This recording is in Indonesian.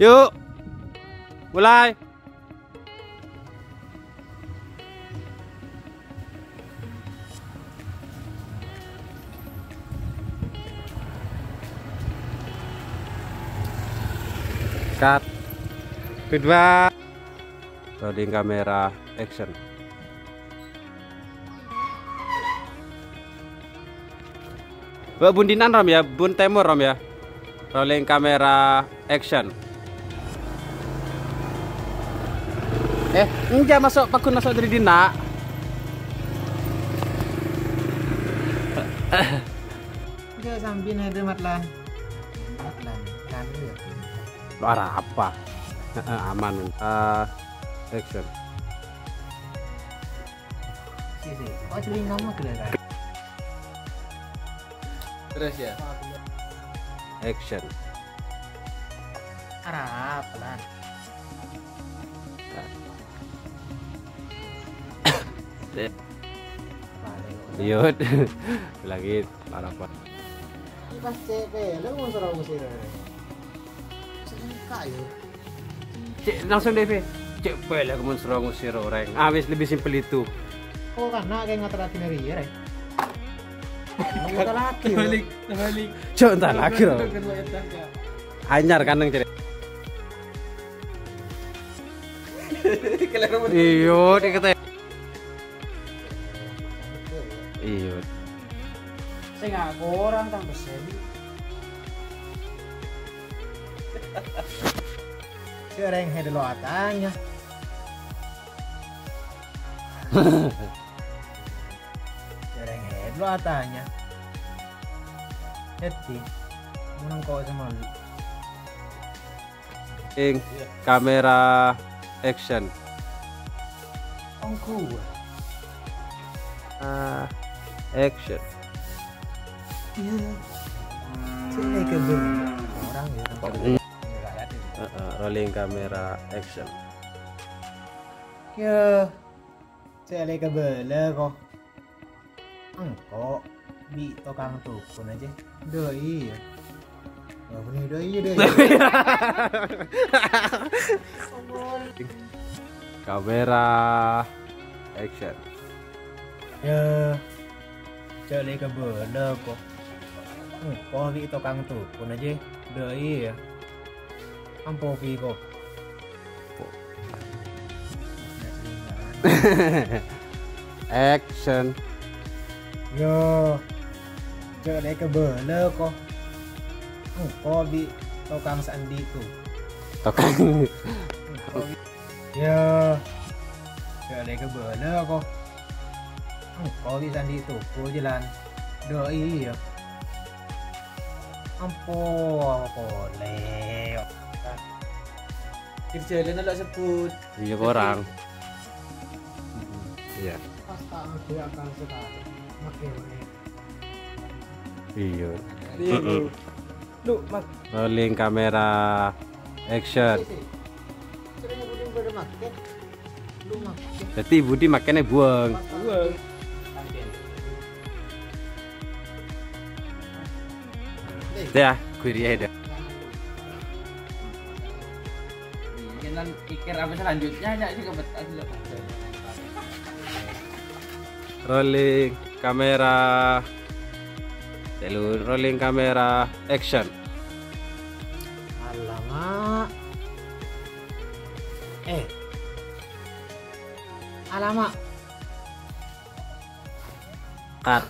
Yuk. Mulai. Cut. Kedua. Loading kamera action. Bundinan Rom ya, Bun Temur Rom ya. Rolling kamera action. Enggak masuk pakun masuk dari Dina. Enggak sambil ada matlan. Matlan kan ya. Luar apa? Aman. Action. Sih. Oh, jadi nama kelihatan. Terus ya. Action. Arah pelan. Lihat lagi harapan. Pas CP, lu mau suruh musir. Sengka yo. Cek langsung DP. Cek boleh kamu suruh ngusir orang. Wis lebih simpel itu. Oh karena kayak ngatur lagi dari ya, Rek. Ngatur lagi. Terbalik. Cok entar lagi loh. Hanyar kaneng cek. Iyo, dikata. Iyo. Saya nggak kurang tang besen. Sering head lo atanya. Sering head lo atanya. Heti, menang kau sama lu. Kamera action. Ongku. Action. Iya. Sini ke orang ya tempat. Rolling kamera action. Ya. Saya ke bela kok. Engkau bi tukang tukun aja. Doi ya. Oh, bener doi deh. Kamera action. Ya. Saya ke bela kok. Engkau bi tukang tukun aja. Doi ya. Ampo vi kok. Action. Yo. Saya ke bela kok. Engkau bi tukang sandi tuh. Tukang. Ya. Saya ke bela kok. Engkau bi sandi tuh ku jalan. Doi ya. Ampun, boleh. Kerjaan nak sebut. Iya orang. Iya. Pasta aku akan sekali. Makin. Iya. Lu mak. Rolling kamera action. Sering nyebutin pada makin. Lu makin. Jadi Budi makannya buang. Gua. Ya, query aja. Kan pikir apa selanjutnya enggak sih kebetulan dulu. Rolling kamera. Rolling kamera action. Alamak. Alamak. Cut.